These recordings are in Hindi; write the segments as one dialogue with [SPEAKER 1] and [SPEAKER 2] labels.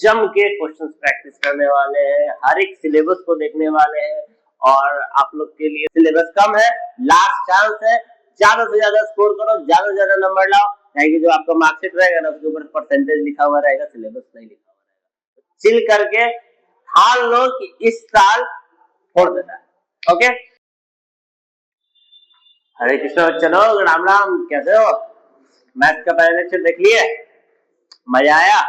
[SPEAKER 1] जम के क्वेश्चंस प्रैक्टिस करने वाले हैं, हर एक सिलेबस को देखने वाले हैं और आप लोग के लिए सिलेबस कम है, लास्ट चांस है, ज्यादा से ज्यादा स्कोर करो, ज्यादा से ज्यादा नंबर लाओ, ताकि जो आपका मार्कशीट रहेगा ना उसके ऊपर परसेंटेज लिखा हुआ रहेगा, सिलेबस नहीं लिखा हुआ रहेगा। चिल करके ठान लो कि इस साल छोड़ देना है। ओके, हरे कृष्ण चलो, राम राम, कैसे हो? मैथ का पहले लेक्चर देख लिए, मजा आया?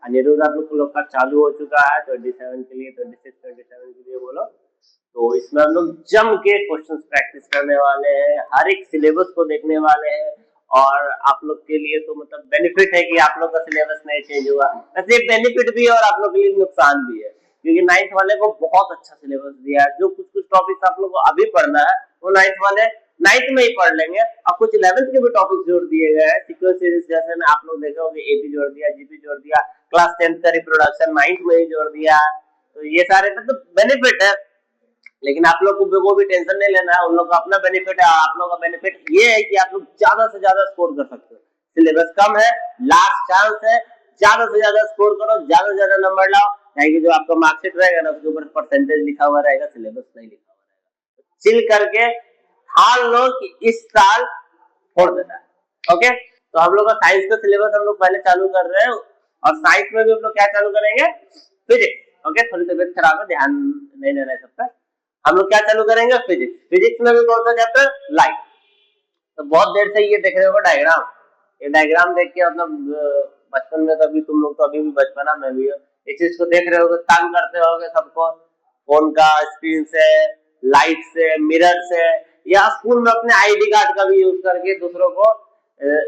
[SPEAKER 1] अनिरुद्ध आप लोग का चालू हो चुका है 27 के लिए, 26 27 के लिए बोलो। तो इसमें हम लोग जम के क्वेश्चंस प्रैक्टिस करने वाले हैं, हर एक सिलेबस को देखने वाले हैं और आप लोग के लिए तो मतलब बेनिफिट है कि आप लोग का सिलेबस नहीं चेंज हुआ। वैसे बेनिफिट भी है और आप लोग के लिए नुकसान भी है, क्योंकि 9th वाले को बहुत अच्छा सिलेबस दिया है। जो कुछ कुछ टॉपिक्स आप लोग को अभी पढ़ना है वो 9th में ही पढ़ लेंगे, और कुछ 11th के भी टॉपिक जोड़ दिए गए हैं। सीक्वेंस सीरीज जैसे में आप लोग देखे होंगे, एपी जोड़ दिया, जीपी जोड़ दिया, क्लास 10th का रिप्रोडक्शन 9th में ही जोड़ दिया। तो ये सारे मतलब बेनिफिट है, लेकिन आप लोग को वो भी टेंशन नहीं लेना है, उन लोग का अपना बेनिफिट है। आप लोग का बेनिफिट ये है कि आप लोग ज्यादा से ज्यादा स्कोर कर सकते हो, सिलेबस कम है, लास्ट चांस है, ज्यादा से ज्यादा स्कोर करो, ज्यादा से ज्यादा नंबर लाओ, ताकि जो आपका मार्कशीट रहेगा ना उसके ऊपर परसेंटेज लिखा हुआ रहेगा, सिलेबस नहीं लिखा हुआ रहेगा। चिल करके ठान लो कि इस साल छोड़ देना है। ओके, तो हम लोग का साइंस का सिलेबस हम लोग पहले चालू कर रहे हैं, और साइंस में भी हम लोग क्या चालू करेंगे? फिजिक्स। ओके, थोड़ी तबियत खराब है, ध्यान नहीं देना है सबका। हम लोग क्या चालू करेंगे? फिजिक्स। फिजिक्स में भी कौन सा चैप्टर? लाइट। तो बहुत देर से ये देख रहे हो डायग्राम, ये डायग्राम देख के मतलब बचपन में कभी तुम लोग तो अभी भी बचपना में भी इस चीज को देख रहे होगे, तंग करते होगे सबको, फोन का स्क्रीन से, लाइट से, मिरर से, या स्कूल में अपने आईडी कार्ड का भी यूज करके दूसरों को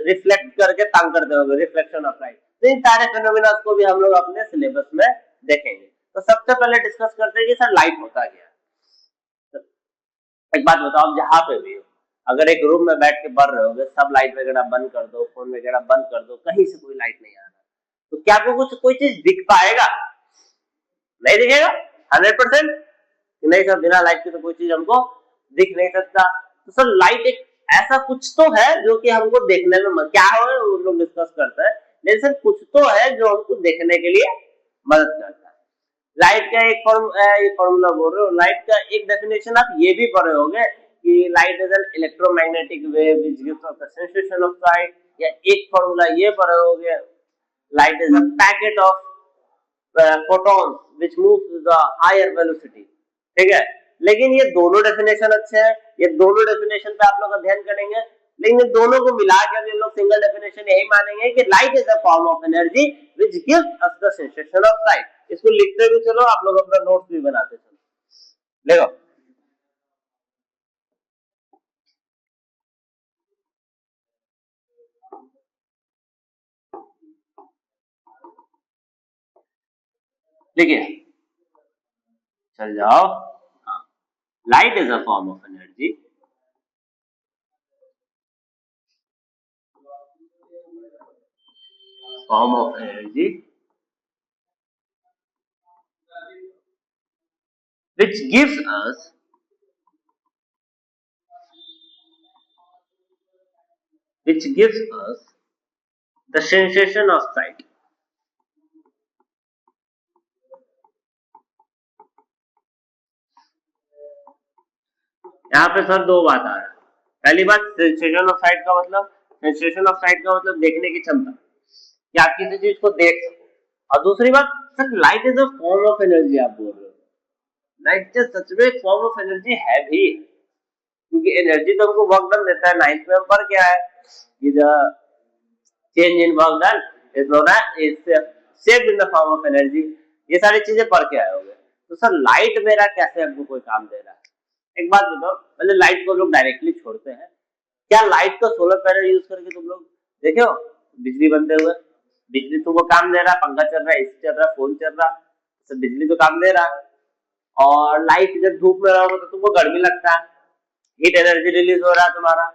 [SPEAKER 1] रिफ्लेक्ट करके तंग करते होगे, रिफ्लेक्शन ऑफ लाइट। तो इन सारे फिनोमिना को भी हम लोग अपने सिलेबस में देखेंगे। तो सबसे पहले डिस्कस करते हैं कि सर लाइट होता क्या है। एक बात बताओ, आप जहां पे भी हो, अगर एक रूम में बैठ के पढ़ रहे होगे, सब लाइट वगैरह बंद कर दो, फोन वगैरह बंद कर दो, कहीं से कोई लाइट नहीं आ रहा, तो क्या आपको कुछ कोई चीज दिख पाएगा? नहीं दिखेगा 100%। नहीं सर, बिना लाइट के तो कोई चीज हमको दिख नहीं सकता। तो सर लाइट एक ऐसा कुछ तो है जो कि हमको देखने में क्या हो, वो लोग डिस्कस करते हैं, लेकिन सर कुछ तो है जो हमको देखने के लिए मदद करता है। लाइट का एक फॉर्मूला बोल रहे हो, लाइट का एक डेफिनेशन आप ये भी पढ़े होंगे कि light is an electromagnetic wave which gives us the sensation of site, या एक फॉर्मूला ये पढ़े होंगे, light is a packet of photons which moves with a higher velocity। ठीक है, लेकिन ये दोनों डेफिनेशन अच्छे हैं, ये दोनों डेफिनेशन पे आप लोग अध्ययन करेंगे, लेकिन ये दोनों को मिला के हम लोग सिंगल डेफिनेशन यही मानेंगे कि light is a form of energy which gives us the sensation of site. इसको लिखते भी चलो, आप लोग अपना नोट्स भी बनाते चलो। देखो, देखिए, चल जाओ। Light is a form of energy which gives us the sensation of sight। यहाँ पे सर दो बात आ रहा है। पहली बात, सेंसेशन ऑफ साइट का मतलब, सेंसेशन ऑफ साइट का मतलब देखने की क्षमता, कि आप किसी चीज को देख सको। और दूसरी बात, sir light is a form of energy आप बोल रहे हो। लाइट सच में एक फॉर्म ऑफ एनर्जी है भी, क्योंकि एनर्जी तो हमको वर्क डन देता है। 9th में हम पर क्या है कि the change in work done is known as saved in the form of energy. ये सारी चीजें पढ़ के आए होंगे। तो सर लाइट मेरा कैसे हमको कोई काम दे रहा है? एक बात बताओ, मतलब लाइट को लोग डायरेक्टली छोड़ते हैं क्या? लाइट को सोलर पैनल यूज करके तुम लोग देखे हो बिजली बनते हुए? बिजली तुमको काम दे रहा है, पंखा चल रहा है, एसी चल रहा है, फोन चल रहा है, तो बिजली तो काम दे रहा है। और लाइट जब धूप में रहोगे तो तुमको गर्मी लगता है, हीट एनर्जी रिलीज हो रहा है तुम्हारा।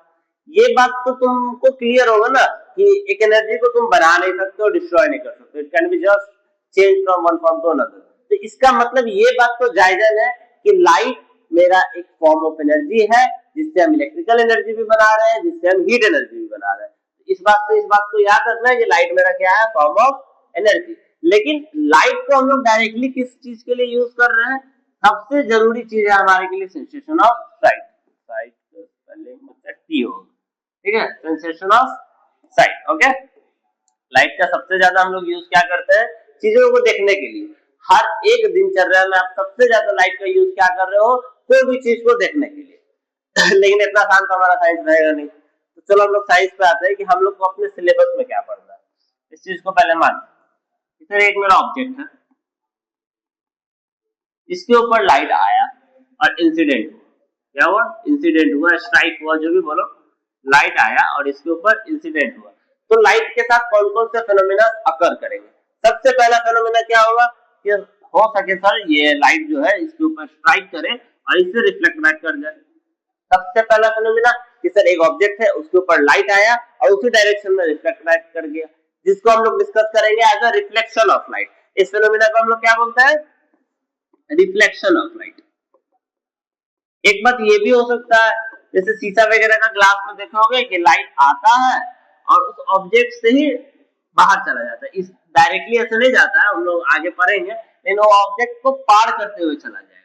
[SPEAKER 1] ये बात तो तुमको क्लियर होगा ना कि एक एनर्जी को तुम बना नहीं सकते हो, डिस्ट्रॉय नहीं कर सकते, it can be just change from one form to another. तो इसका मतलब ये बात तो जायजा है कि लाइट मेरा एक फॉर्म ऑफ एनर्जी है, जिससे हम इलेक्ट्रिकल एनर्जी भी बना रहे हैं, जिससे हम हीट एनर्जी भी बना रहे हैं। इस बात को याद रखना है कि लाइट मेरा क्या है? Form of energy. लेकिन लाइट को हम लोग डायरेक्टली किस चीज के लिए यूज कर रहे हैं? सबसे जरूरी चीज है हमारे के लिए सेंसेशन ऑफ साइट। साइट पहले मतलब टी हो, ठीक है, sensation of site. Okay, light का सबसे ज्यादा हम लोग यूज क्या करते हैं? चीजों को देखने के लिए। हर एक दिनचर्या में आप सबसे ज्यादा लाइट का यूज क्या कर रहे हो? कोई भी चीज को देखने के लिए। लेकिन इतना आसान तो हमारा साइंस रहेगा नहीं। तो चलो हम लोग साइंस पे आते हैं कि हम लोग को अपने सिलेबस में क्या पढ़ना है। इस चीज को पहले मान, इधर एक मेरा ऑब्जेक्ट है, इसके ऊपर लाइट आया और इंसिडेंट हुआ। क्या हुआ? इंसिडेंट हुआ, स्ट्राइक हुआ, जो भी बोलो, लाइट आया और इसके ऊपर इंसिडेंट हुआ। तो लाइट के साथ कौन कौन से फेनोमेना अकर करेंगे? सबसे पहला फेनोमेना क्या होगा कि हो सके सर ये लाइट जो है इसके ऊपर स्ट्राइक करे और इससे रिफ्लेक्ट बैक कर जाए। सबसे पहला फेनोमेना कि सर एक ऑब्जेक्ट है, उसके ऊपर लाइट आया और उसी डायरेक्शन में रिफ्लेक्ट बैक कर गया, जिसको हम लोग डिस्कस करेंगे as a reflection of light. इस फेनोमेना को हम लोग क्या बोलते हैं? Reflection of light. एक बात ये भी हो सकता है, जैसे शीशा वगैरह का ग्लास में देखा होगा कि लाइट आता है और उस ऑब्जेक्ट से ही बाहर चला जाता है। इस डायरेक्टली ऐसे नहीं जाता है, हम लोग आगे पढ़ेंगे, लेकिन वो ऑब्जेक्ट को पार करते हुए चला जाएगा।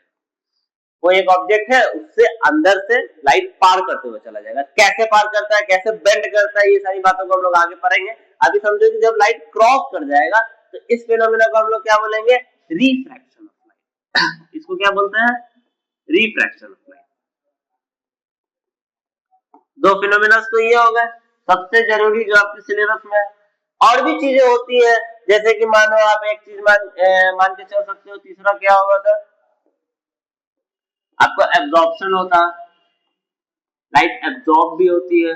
[SPEAKER 1] वो एक ऑब्जेक्ट है, उससे अंदर से लाइट पार करते हुए चला जाएगा। कैसे पार करता है, कैसे बेंड करता है, ये सारी बातों को हम लोग आगे पढ़ेंगे। अभी समझो कि जब लाइट क्रॉस कर जाएगा तो इस फेनोमेना को हम लोग क्या बोलेंगे? Refraction of light. इसको क्या बोलते हैं? Refraction of light. दो फिनोमिना तो ये हो गए सबसे जरूरी जो आपके सिलेबस में है। और भी चीजें होती है, जैसे कि मानो आप एक चीज मान के चल सकते हो। तीसरा क्या होगा सर? आपको एब्जॉर्प्शन होता है, लाइट एब्जॉर्ब भी होती है,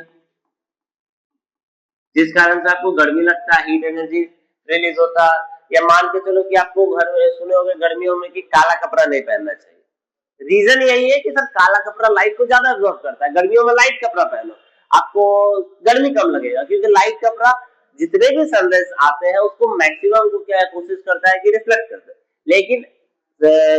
[SPEAKER 1] जिस कारण से आपको गर्मी लगता है, हीट एनर्जी रिलीज होता है। या मान के चलो कि आपको घर में सुने होंगे गर्मियों में कि काला कपड़ा नहीं पहनना चाहिए। रीजन यही है कि सर काला कपड़ा लाइट को ज्यादा एब्जॉर्ब करता है। गर्मियों में लाइट कपड़ा पहनो, आपको गर्मी कम लगेगा, क्योंकि लाइट कपड़ा जितने भी सनराइज आते हैं उसको मैक्सिमम को क्या कोशिश करता है कि रिफ्लेक्ट करते हैं। लेकिन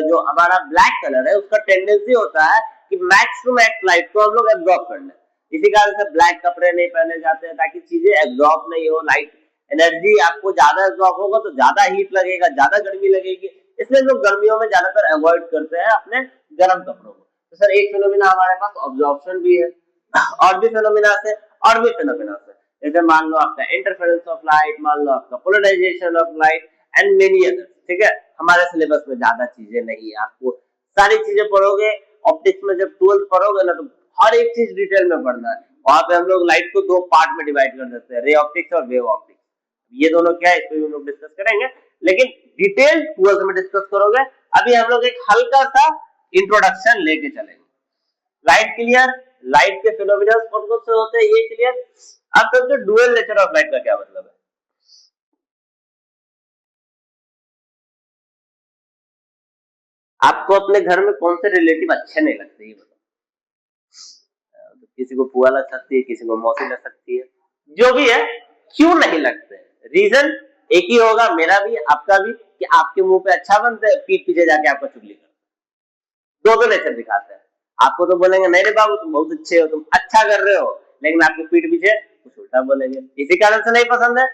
[SPEAKER 1] जो हमारा ब्लैक कलर है उसका टेंडेंसी होता है कि मैक्स टू मैक्स लाइट को हम लोग एब्जॉर्ब कर लें। इसी कारण से ब्लैक कपड़े नहीं पहने जाते हैं, ताकि चीजें एब्जॉर्ब नहीं हो। लाइट एनर्जी आपको ज्यादा एब्जॉर्ब होगा तो ज्यादा हीट लगेगा, ज्यादा गर्मी लगेगी, इसलिए लोग गर्मियों में ज्यादातर अवॉइड करते हैं अपने गर्म कपड़ों को। तो सर एक फिनोमिना हमारे पास ऑब्जॉर्प्शन भी है, और भी फिनोमिना से, और भी फिनोमिना से, जैसे मान लो आपका इंटरफेरेंस ऑफ लाइट, मान लो आपका polarization of light and many other. ठीक है, हमारे सिलेबस में ज्यादा चीजें नहीं है, आपको सारी चीजें पढ़ोगे। ऑप्टिक्स में जब 12th पढ़ोगे ना तो हर एक चीज डिटेल में पढ़ना है। वहां पे हम लोग लाइट को दो पार्ट में डिवाइड कर देते हैं, रे ऑप्टिक्स और वेव ऑप्टिक्स। ये दोनों क्या है इस पे हम लोग डिस्कस करेंगे, लेकिन डिटेल 12th में डिस्कस करोगे। अभी हम लोग एक हल्का सा इंट्रोडक्शन लेके चलेंगे। Light clear? लाइट के फिनोमिना कौन कौन से होते हैं ये क्लियर। अब समझो डुअल नेचर ऑफ लाइट का क्या मतलब है। आपको अपने घर में कौन से रिलेटिव अच्छे नहीं लगते ये बताओ। किसी को बुआ लग सकती है, किसी को मौसी लग सकती है, जो भी है, क्यों नहीं लगते? रीजन एक ही होगा, मेरा भी आपका भी, कि आपके मुंह पे अच्छा बनते हैं, पीठ पीछे जाके आपका चुगली करते हैं। दो नेचर दिखाते हैं। आपको तो बोलेंगे नहीं रे बाबू तुम बहुत अच्छे हो, तुम अच्छा कर रहे हो, लेकिन आपके पीठ पीछे कुछ उल्टा बोलेंगे, इसी कारण से नहीं पसंद है।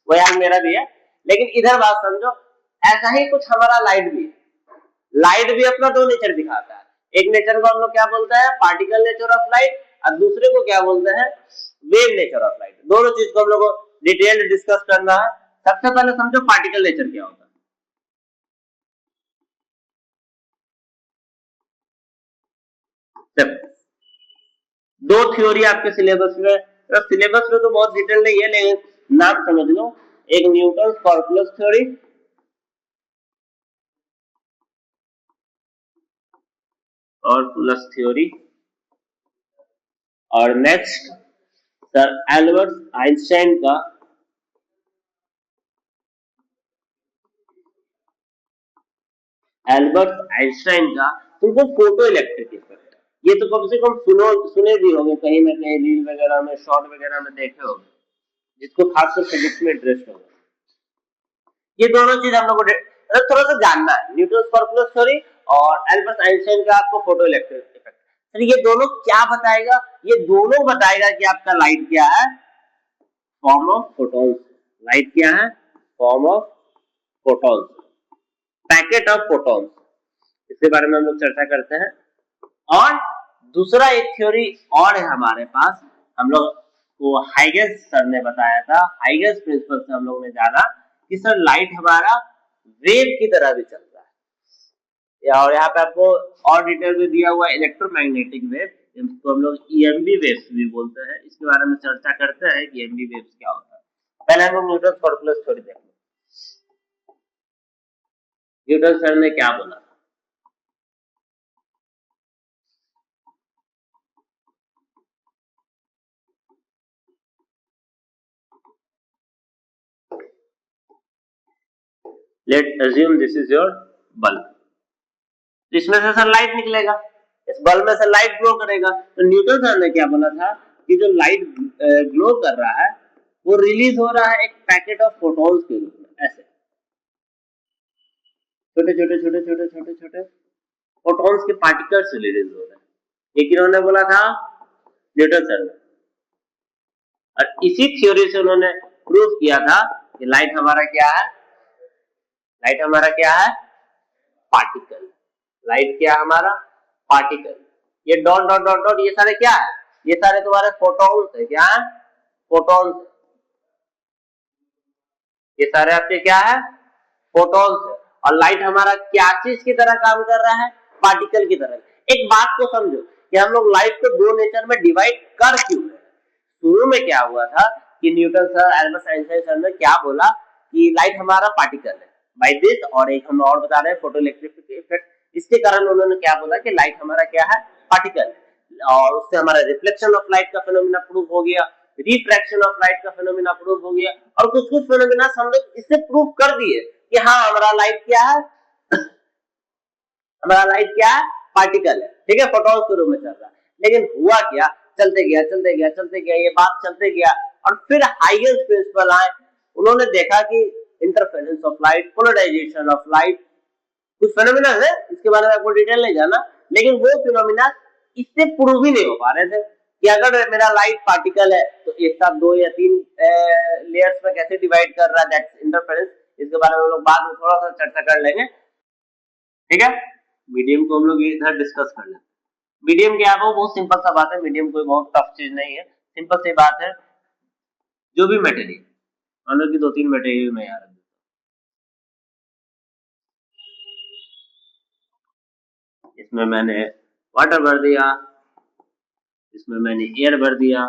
[SPEAKER 1] वो यार मेरा भी है। लेकिन इधर बात समझो, ऐसा ही कुछ हमारा लाइट भी है। लाइट भी अपना दो नेचर दिखाता है। एक नेचर को हम लोग क्या बोलते हैं? पार्टिकल नेचर ऑफ लाइट, और दूसरे को क्या बोलते हैं? Wave nature of light. दोनों चीज को हम लोग को डिटेल डिस्कस करना है। सबसे पहले समझो पार्टिकल नेचर क्या होता है। दो थ्योरी आपके सिलेबस में, तो सिलेबस में तो बहुत डिटेल नहीं है, लेकिन नाम समझ लो। एक न्यूटन कॉर्पुलस थ्योरी और प्लस थ्योरी, और नेक्स्ट सर एल्बर्ट आइंस्टाइन का तुमको फोटो इलेक्ट्रिक इफेक्ट। ये तो कम से कम सुने भी होंगे कहीं ना कहीं, रील वगैरह में, शॉर्ट वगैरह में देखे होंगे, जिसको खासकर फिजिक्स में इंटरेस्ट होगा। ये दोनों चीज हम लोग को थोड़ा सा जानना है, न्यूटन कॉर्पुलस थ्योरी और एल्बर्ट आइंस्टाइन का आपको फोटो इलेक्ट्रिक इफेक्ट। सर ये दोनों क्या बताएगा? ये दोनों बताएगा कि आपका लाइट क्या है? Form of photons. लाइट क्या है? Form of photons, packet of photons, इसके बारे में हम लोग चर्चा करते हैं। और दूसरा एक थ्योरी और है हमारे पास, हम लोग को हाइगेंस सर ने बताया था, हाइगेंस प्रिंसिपल से हम लोग ने जाना कि सर लाइट हमारा वेव की तरह भी चलता है, और यहाँ पे आपको और डिटेल में दिया हुआ इलेक्ट्रोमैग्नेटिक वेव, इसको हम लोग ईएमबी वेव्स भी बोलते हैं। इसके बारे में चर्चा करते हैं कि ईएमबी वेव्स क्या होता है। पहले हम लोग न्यूटन कॉर्पुलस थ्योरी देखें। न्यूटन सर ने क्या बोला? Late assume this is your bulb, इसमें से सर लाइट निकलेगा, इस बल्ब में से लाइट ग्लो करेगा। तो न्यूटन सर ने क्या बोला था कि जो लाइट ग्लो कर रहा है वो रिलीज हो रहा है एक पैकेट ऑफ फोटॉन्स के रूप में, ऐसे छोटे छोटे छोटे छोटे छोटे छोटे फोटॉन्स के पार्टिकल्स रिलीज हो रहे हैं। ये किन्होंने बोला था? न्यूटन सर ने। और इसी थ्योरी से उन्होंने प्रूव किया था कि लाइट हमारा क्या है? लाइट हमारा क्या है? पार्टिकल। लाइट क्या हमारा? पार्टिकल। ये डॉट डॉट डॉट डॉट ये सारे क्या है? ये सारे तुम्हारे फोटॉन्स है। क्या है? फोटॉन्स। ये सारे आपके क्या है? फोटॉन्स है। और लाइट हमारा क्या चीज की तरह काम कर रहा है? पार्टिकल की तरह। एक बात को समझो कि हम लोग लाइट को दो नेचर में डिवाइड कर क्यों रहे हैं। शुरू में क्या हुआ था कि Newton sir, Albert Einstein sir ने क्या बोला कि लाइट हमारा पार्टिकल है बाय दिस, और एक हम और बता रहे हैं फोटोइलेक्ट्रिक इफेक्ट। इसके कारण उन्होंने क्या बोला कि लाइट हमारा क्या है? पार्टिकल है। और उससे हमारा रिफ्लेक्शन ऑफ लाइट का फिनोमेना प्रूव हो गया, रिफ्रैक्शन ऑफ लाइट का फिनोमेना प्रूव हो गया, और कुछ कुछ फिनोमेना हम लोग इससे प्रूव कर दिए कि हाँ हमारा लाइट क्या है? हमारा लाइट क्या है? पार्टिकल है। ठीक है, फोटॉन्स के रूप में चल रहा है। लेकिन हुआ क्या? चलते गया चलते गया चलते गया, ये बात चलते गया, और फिर हाइगेंस प्रिंसिपल आए। उन्होंने देखा कि interference of light, polarization of light, कुछ फिनोमेना है, इसके बारे में आपको डिटेल नहीं जाना, लेकिन वो फिनोमेना इससे प्रूव ही नहीं हो पा रहे थे कि अगर मेरा लाइट पार्टिकल है तो एक साथ दो या तीन लेयर्स में कैसे डिवाइड कर रहा है, दैट्स इंटरफेरेंस। इसके बारे में हम लोग बाद में थोड़ा सा चर्चा कर लेंगे। ठीक है, मीडियम को हम लोग इधर डिस्कस कर लेंगे। मीडियम क्या है? वो बहुत सिंपल सा बात है, मीडियम कोई बहुत टफ चीज नहीं है, सिंपल सी बात है। जो भी मटेरियल, मान लो कि दो तीन मटेरियल में यार, इसमें मैंने वाटर भर दिया, इसमें मैंने एयर भर दिया,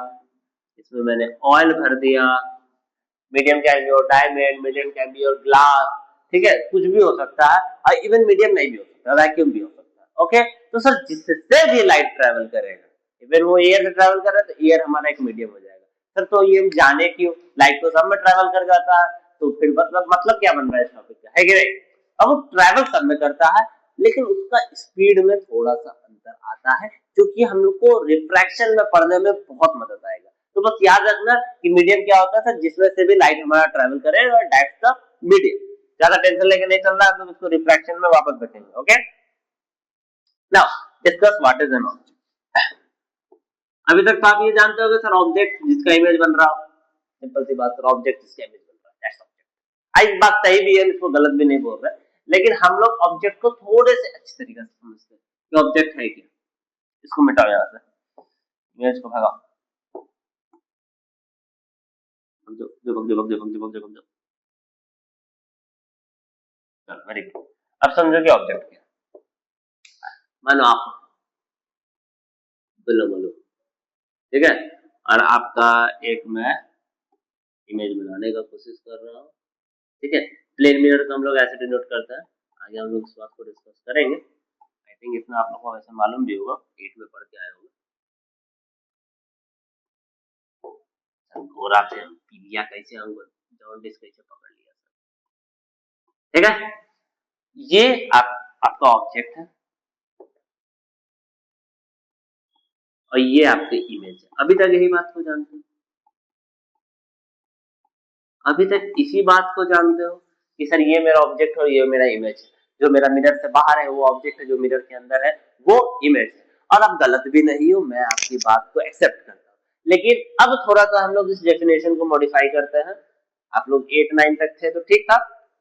[SPEAKER 1] इसमें मैंने ऑयल भर दिया। Medium can be your diamond, medium can be your glass, ठीक है, कुछ भी हो सकता है। और इवन मीडियम नहीं भी हो सकता, वैक्यूम भी हो सकता है। ओके, तो सर जिससे भी लाइट ट्रेवल करेगा, इवन वो एयर से ट्रेवल कर रहा है तो एयर हमारा एक मीडियम हो जाएगा। सर तो ये जाने क्यों, लाइट तो सब में ट्रेवल कर जाता है, तो फिर मतलब क्या बन रहा है इस टॉपिक का, है कि नहीं? अब वो ट्रेवल सब में करता है, लेकिन उसका स्पीड में थोड़ा सा अंतर आता है, जो कि हम लोग को रिफ्रैक्शन में पढ़ने में बहुत मदद आएगा। तो बस याद रखना कि मीडियम क्या होता है सर, जिसमें से भी लाइट हमारा ट्रेवल करे, और दैट्स द मीडियम। ज्यादा टेंशन लेके नहीं चलना है, तो उसको रिफ्रैक्शन में वापस बैठेंगे। Okay, now discuss what is an object. अभी तक तो आप ये जानते होंगे सर, ऑब्जेक्ट जिसका इमेज बन रहा हो, सिंपल सी बात, सर ऑब्जेक्ट जिसका इमेज बन रहा है, दैट्स ऑब्जेक्ट। आई बात सही भी है, इसको गलत भी नहीं बोल रहे, लेकिन हम लोग ऑब्जेक्ट को थोड़े से अच्छे तरीके से समझते हैं कि ऑब्जेक्ट है क्या। इसको मिटाओ यहाँ से, इमेज को भगाओ, वेरी गुड। अब समझो कि ऑब्जेक्ट क्या, मानो आप बोलो, ठीक है, और आपका एक मैं इमेज बनाने का कोशिश कर रहा हूँ, ठीक है। प्लेन मिरर को हम लोग ऐसे डिनोट करते हैं, आगे हम लोग इस बात को डिस्कस करेंगे। आई थिंक इतना आप लोगों को वैसे मालूम भी होगा, 8 में पढ़ के आए होंगे। गोरा थे, पीलिया कैसे होंगे, जॉन्डिस कैसे पकड़ लिया सर, ठीक है। ये आपका ऑब्जेक्ट है, और ये आपके इमेज है। अभी तक यही बात को जानते हो, अभी तक इसी बात को जानते हो कि सर ये मेरा ऑब्जेक्ट है और ये मेरा इमेज है। जो मेरा मिरर से बाहर है वो ऑब्जेक्ट है, जो मिरर के अंदर है वो इमेज है। और आप गलत भी नहीं हो, मैं आपकी बात को एक्सेप्ट करता हूँ, लेकिन अब थोड़ा सा हम लोग इस डेफिनेशन को मॉडिफाई करते हैं। आप लोग 8-9 तक थे तो ठीक था,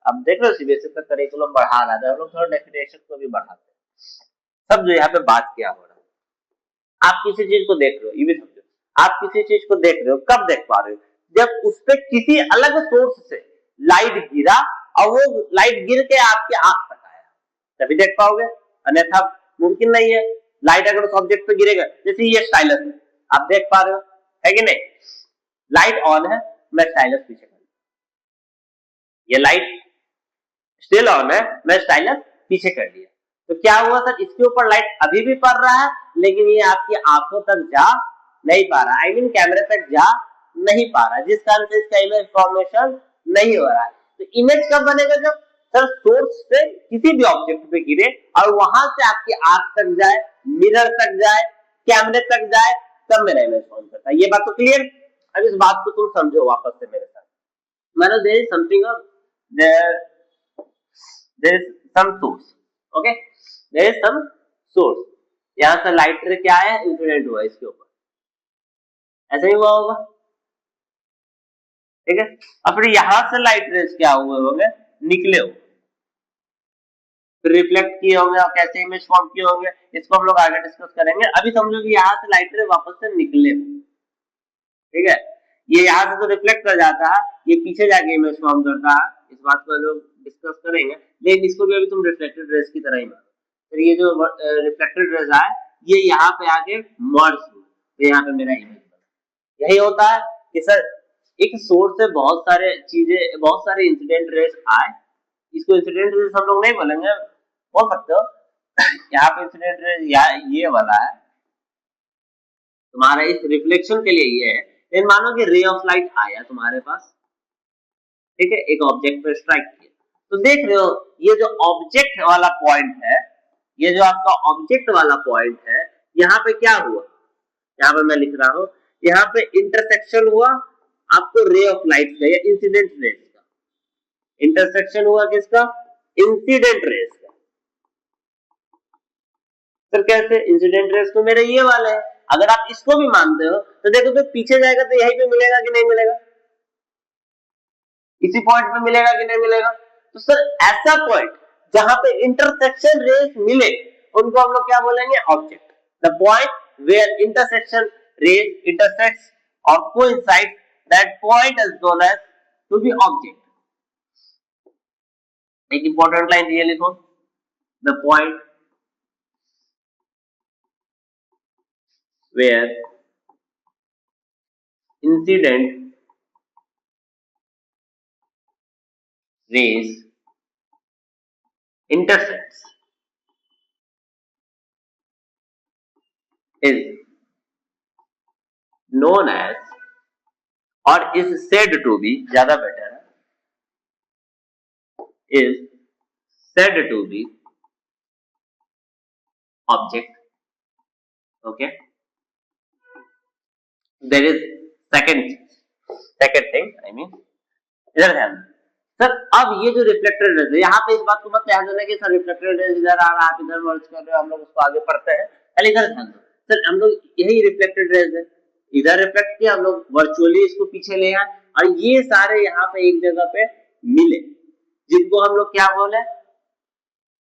[SPEAKER 1] अब देख रहे हो सीबीएसई का करिकुलम बढ़ा रहा है, हम लोग थोड़ा डेफिनेशन को भी बढ़ाते हैं। सब जो यहाँ पे बात किया हो रहा है, आप किसी चीज को देख रहे हो, ये भी समझो, आप किसी चीज को देख रहे हो, कब देख पा रहे हो? जब उस पर किसी अलग सोर्स से लाइट गिरा और वो लाइट गिर के आपके आंख तक आया, तभी देख पाओगे, अन्यथा मुमकिन नहीं है। लाइट अगर उस ऑब्जेक्ट पे गिरेगा, जैसे ये स्टाइलस है, आप देख पा रहे हो, है कि नहीं? लाइट ऑन है, मैं स्टाइलस पीछे कर, ये लाइट स्टिल ऑन है, मैं स्टाइलस पीछे कर दिया, तो क्या हुआ सर? इसके ऊपर लाइट अभी भी पड़ रहा है, लेकिन ये आपकी आंखों तक जा नहीं पा रहा, आई मीन कैमरे तक जा नहीं पा रहा, जिस कारण से इसका इमेज फॉर्मेशन नहीं हो रहा है। तो इमेज कब बनेगा? जब सर सोर्स से किसी भी ऑब्जेक्ट पे गिरे और वहां से आपकी आंख तक जाए, मिरर तक जाए, कैमरे तक जाए, तब मेरा इमेज फॉर्म करता है। ये बात तो क्लियर? अब इस बात को तुम समझो वापस से मेरे साथ। मतलब there is something of there is some source, okay, there is some source, यहाँ से लाइट रे क्या है? इंसिडेंट हुआ इसके ऊपर, ऐसा ही हुआ होगा, ठीक है? अब फिर यहाँ से लाइट रेस क्या हुए होंगे? निकले हो, फिर रिफ्लेक्ट किए होंगे और कैसे इमेज फॉर्म किए होंगे, इसको हम लोग आगे डिस्कस करेंगे। अभी समझो कि यहाँ से लाइट रे वापस से निकले, ठीक है? ये यहाँ से तो रिफ्लेक्ट कर जाता है, ये पीछे जाके इमेज फॉर्म करता है, इस बात को लोग डिस्कस करेंगे, लेकिन इसको भी अभी तुम रिफ्लेक्टेड रेस की तरह ही मानो। फिर ये जो रिफ्लेक्टेड रेस है, ये यहाँ पे आके मर्ज हुआ, तो यहाँ पे मेरा इमेज बना। यही होता है कि सर एक सोर्स से बहुत सारे चीजें, बहुत सारे इंसिडेंट रेस आए, इसको इंसिडेंट रेस हम लोग नहीं बोलेंगे, बोल सकते हो यहाँ पे इंसिडेंट रेस ये वाला है तुम्हारा, इस रिफ्लेक्शन के लिए ये है। लेकिन मानो कि रे ऑफ लाइट आया तुम्हारे पास, ठीक है, एक ऑब्जेक्ट पर स्ट्राइक किया, तो देख रहे हो ये जो ऑब्जेक्ट वाला पॉइंट है, ये जो आपका ऑब्जेक्ट वाला पॉइंट है, यहाँ पे क्या हुआ? यहाँ पे मैं लिख रहा हूं, यहाँ पे इंटरसेक्शन हुआ आपको रे ऑफ लाइट का या इंसिडेंट रेस का। इंटरसेक्शन हुआ किसका? इंसिडेंट रेस का। सर कैसे? इंसिडेंट रेस तो मेरे ये वाले है, अगर आप इसको भी मानते हो तो देखो, तो पीछे जाएगा तो यहीं पे मिलेगा कि नहीं मिलेगा? इसी पॉइंट पे मिलेगा कि नहीं मिलेगा? तो सर ऐसा पॉइंट जहां पे इंटरसेक्शन रेस मिले, उनको हम लोग क्या बोलेंगे? Object. The point where intersection rays intersects और coincide, that point is known as to be object. एक इंपॉर्टेंट लाइन ये लिखो, the point where incident rays intersects is known as or is said to be, ज्यादा बेटर है, is said to be object, okay? There is second thing, I mean, इधर ध्यान सर। अब ये जो रिफ्लेक्टेड रेज है, यहाँ पे इस बात को मत ध्यान देना कि सर रिफ्लेक्टेड रेज इधर आ रहा है, आप इधर मर्ज कर रहे हो, हम लोग उसको आगे पढ़ते हैं, पहले इधर ध्यान दो सर। हम लोग यही रिफ्लेक्टेड रेज है, इधर रिफ्लेक्ट किया, हम लोग वर्चुअली इसको पीछे ले आए और ये सारे यहाँ पे एक जगह पे मिले, जिनको हम लोग क्या बोले?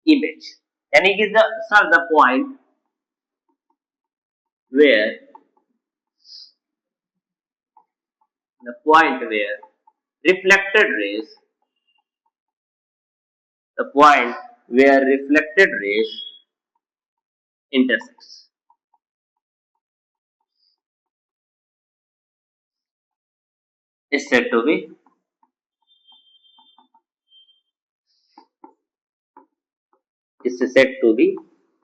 [SPEAKER 1] इमेज। यानी कि sir the point where reflected rays, the point where reflected rays intersects is said to be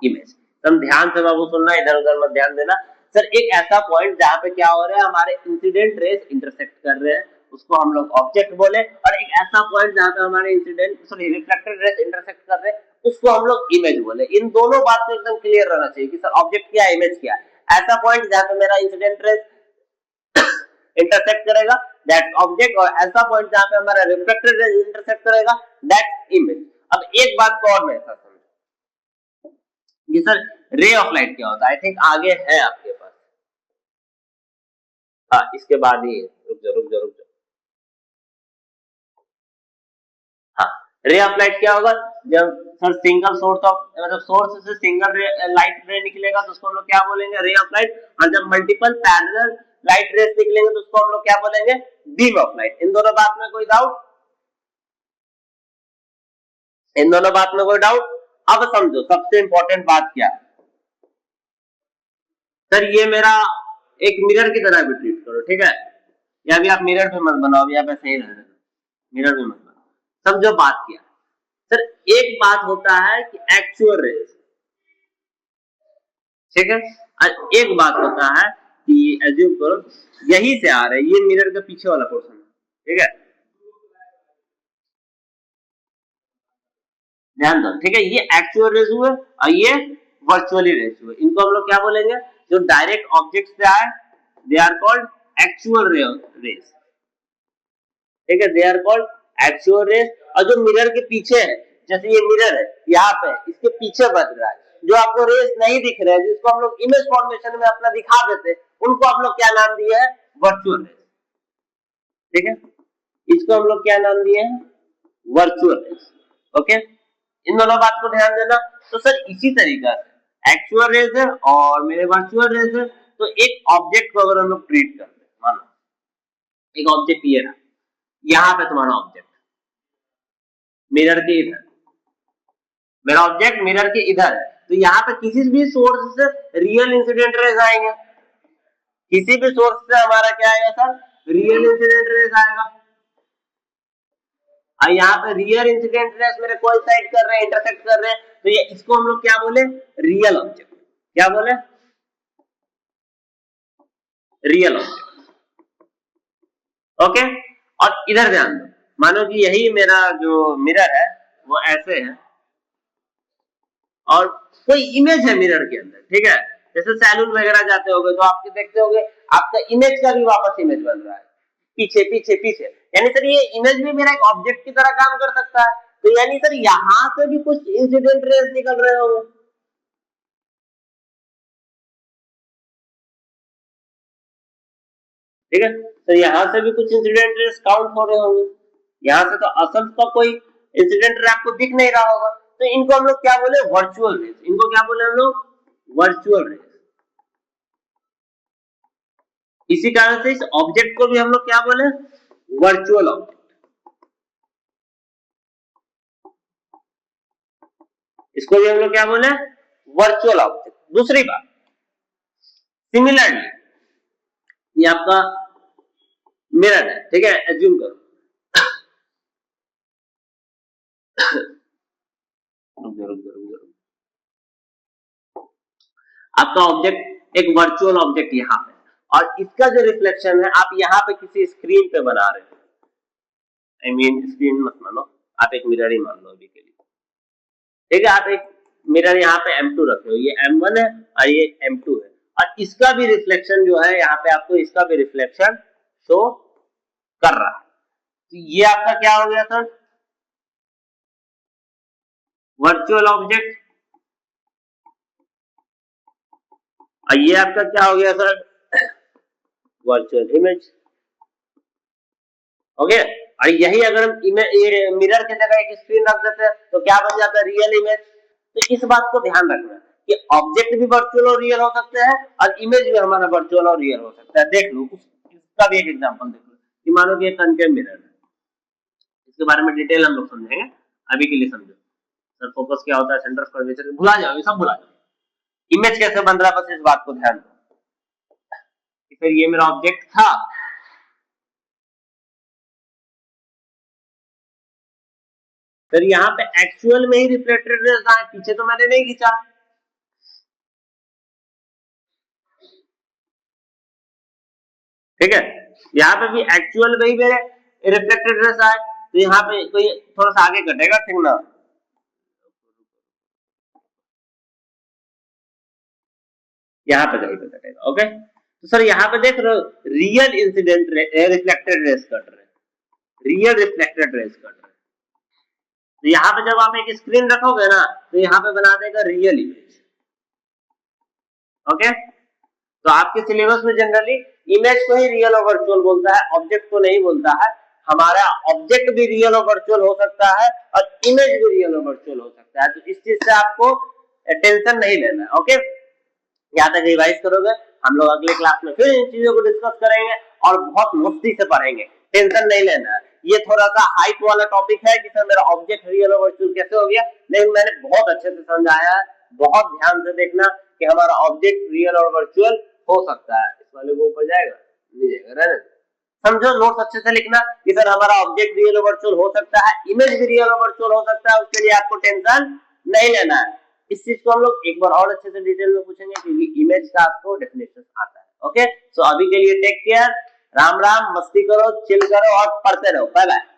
[SPEAKER 1] image। तुम ध्यान से बाबू सुनना, इधर उधर मत ध्यान देना सर। एक ऐसा पॉइंट जहां पे क्या हो रहा है, हमारे इंसिडेंट रेस इंटरसेक्ट कर रहे हैं, उसको हम लोग ऑब्जेक्ट बोले, और एक ऐसा पॉइंट जहां पे हमारे रिफ्लेक्टेड रेस इंटरसेक्ट कर रहे हैं, उसको हम लोग इमेज बोले। इन दोनों बात को एकदम क्लियर रहना चाहिए कि सर ऑब्जेक्ट क्या है, इमेज क्या है। ऐसा पॉइंट जहां पे मेरा इंसिडेंट रेस इंटरसेक्ट करेगा, दैट्स ऑब्जेक्ट, और ऐसा पॉइंट जहां पे हमारा रिफ्लेक्टेड रेस इंटरसेक्ट करेगा, दैट्स इमेज। अब एक बात को और मैं ऐसा समझो कि सर रे ऑफ लाइट क्या होता है? आई थिंक आगे है आपके पास, हाँ इसके बाद ही, रुक जाओ। हाँ, रे ऑफ लाइट क्या होगा, जब सर सिंगल सोर्स ऑफ मतलब सोर्स से सिंगल लाइट रे निकलेगा तो उसको हम लोग क्या बोलेंगे, रे ऑफ लाइट। और जब मल्टीपल पैरेलल लाइट रेस निकलेंगे तो उसको हम लोग क्या बोलेंगे, बीम ऑफ लाइट। इन दोनों बात में कोई डाउट, इन दोनों बात में कोई डाउट। अब समझो सबसे इंपॉर्टेंट बात क्या है, सर ये मेरा एक मिरर की तरह भी ट्रीट करो, ठीक है, या भी आप मिरर पे मत बनाओ, या पे सही रहने दो, मिरर पे मत बनाओ। समझो बात क्या, सर एक बात होता है कि एक्चुअल रेस, ठीक है, और एक बात होता है कि एज्यूम करो यही से आ रहा है, ये मिरर का पीछे वाला पोर्शन है, ठीक है, ध्यान दो, ठीक है, ये एक्चुअल रेस हुए और ये वर्चुअली रेस हुए। इनको हम लोग क्या बोलेंगे, जो डायरेक्ट ऑब्जेक्ट से आए they are called actual rays, ठीक है, they are called actual rays. और जो मिरर के पीछे है, जैसे ये मिरर है यहाँ पे, इसके पीछे बन रहा है, जो आपको रेस नहीं दिख रहे हैं, जिसको हम लोग इमेज फॉर्मेशन में अपना दिखा देते हैं, उनको हम लोग क्या नाम दिए है, वर्चुअल रेस, ठीक है, इसको हम लोग क्या नाम दिए हैं, वर्चुअल रेस। ओके, इन दोनों बात को ध्यान देना। तो सर इसी तरीका से एक्चुअल रेस है और मेरे वर्चुअल रेस है। तो एक ऑब्जेक्ट को अगर हम लोग ट्रीट करते हैं, मानो एक ऑब्जेक्ट ये रहा, यहाँ पे तुम्हारा ऑब्जेक्ट मिरर के इधर, मेरा ऑब्जेक्ट मिरर के इधर है, तो यहाँ पे किसी भी सोर्स से रियल इंसिडेंट रेस आएंगे, किसी भी सोर्स से हमारा क्या आएगा सर, रियल इंसिडेंट रेस आएगा। और यहाँ पे रियल इंसिडेंट रेस मेरे कोई साइड कर रहे हैं, इंटरसेक्ट कर रहे हैं, तो ये इसको हम लोग क्या बोले, रियल ऑब्जेक्ट, क्या बोले, रियल ऑब्जेक्ट। ओके, और इधर ध्यान दो, मानो कि यही मेरा जो मिरर है वो ऐसे है और कोई इमेज है मिरर के अंदर, ठीक है, जैसे सैलून वगैरह जाते होगे तो आपके देखते होगे आपका इमेज का भी वापस इमेज बन रहा है, पीछे पीछे पीछे, यानी सर ये इमेज भी मेरा एक ऑब्जेक्ट की तरह काम कर सकता है। तो यानी सर यहां से भी कुछ इंसिडेंट रेस निकल रहे होंगे, ठीक है, तो यहां से भी कुछ इंसिडेंट रेस काउंट हो रहे होंगे, यहां से तो असल का कोई इंसिडेंट रेस आपको दिख नहीं रहा होगा, तो इनको हम लोग क्या बोले, वर्चुअल रेस। इनको क्या बोले हम लोग, वर्चुअल रेस। इसी कारण से इस ऑब्जेक्ट को भी हम लोग क्या बोले, वर्चुअल ऑब्जेक्ट। इसको भी हम लोग क्या बोले, वर्चुअल ऑब्जेक्ट। दूसरी बात, सिमिलरली ये आपका मिरर है, ठीक है, एज्यूम करो आपका ऑब्जेक्ट एक वर्चुअल ऑब्जेक्ट यहाँ पे, और इसका जो रिफ्लेक्शन है आप यहाँ पे किसी स्क्रीन पे बना रहे हो, आई मीन स्क्रीन मत मानो, आप एक मिरर ही मान लो अभी के लिए, ठीक है, आप एक मिरर यहाँ पे M2 रखे हो, ये M1 है और ये M2 है, और इसका भी रिफ्लेक्शन जो है यहाँ पे आपको इसका भी रिफ्लेक्शन शो कर रहा है। तो ये आपका क्या हो गया सर, वर्चुअल ऑब्जेक्ट, और ये आपका क्या हो गया सर, वर्चुअल इमेज। ओके, और यही अगर हम मिरर की जगह एक स्क्रीन रख देते हैं तो क्या बन जाता है, रियल इमेज। तो इस बात को ध्यान रखना कि ऑब्जेक्ट भी वर्चुअल और रियल हो सकते हैं और इमेज भी हमारा वर्चुअल और रियल हो सकता है। देख लो इसका भी एक एग्जांपल देख लो कि मानो कि एक कनकेव मिरर है, इसके बारे में डिटेल हम लोग समझेंगे, अभी के लिए समझो सर फोकस क्या होता है, सेंटर ऑफ कर्वेचर भुला जाओ, ये सब भुला जाओ, इमेज कैसे बन रहा है बस इस बात को ध्यान दो। फिर ये मेरा ऑब्जेक्ट था, फिर यहाँ पे एक्चुअल में ही रिफ्लेक्टेड रेस आए, पीछे तो मैंने नहीं खींचा, ठीक है, यहाँ पे भी एक्चुअल में ही मेरे रिफ्लेक्टेड रेस आए, तो यहाँ पे कोई थोड़ा सा आगे घटेगा, ठीक ना, यहाँ पे कहीं पे घटेगा। ओके, तो सर यहाँ पे देख रहे हो रियल इंसिडेंट रिफ्लेक्टेड रेस कट रहे, रियल रिफ्लेक्टेड रेस कट रहे, तो यहाँ पे जब आप एक स्क्रीन रखोगे ना तो यहाँ पे बना देगा रियल इमेज। ओके, तो आपके सिलेबस में जनरली इमेज को ही रियल और वर्चुअल बोलता है, ऑब्जेक्ट को नहीं बोलता है। हमारा ऑब्जेक्ट भी रियल और वर्चुअल हो सकता है और इमेज भी रियल और वर्चुअल हो सकता है। तो इस चीज से आपको टेंशन नहीं लेना है। ओके, यहाँ तक रिवाइज करोगे, हम लोग अगले क्लास में फिर इन चीजों को डिस्कस करेंगे और बहुत मस्ती से पढ़ेंगे, टेंशन नहीं लेना है। ये थोड़ा सा हाइप वाला टॉपिक है कि सर मेरा ऑब्जेक्ट रियल और वर्चुअल कैसे हो गया, लेकिन मैंने बहुत अच्छे से समझाया है। बहुत ध्यान से देखना कि हमारा ऑब्जेक्ट रियल और वर्चुअल हो सकता है। इस वाले को ऊपर जाएगा, नहीं जाएगा, रहने दो। समझो, नोट्स अच्छे से लिखना कि सर हमारा ऑब्जेक्ट रियल और वर्चुअल हो सकता है, इमेज भी रियल और वर्चुअल हो सकता है, उसके लिए आपको टेंशन नहीं लेना है। इस चीज को हम लोग एक बार और अच्छे से डिटेल में पूछेंगे क्योंकि इमेज का आपको डेफिनेशन आता है। ओके, सो अभी के लिए टेक केयर, राम राम, मस्ती करो, चिल करो और पढ़ते रहो। Bye bye.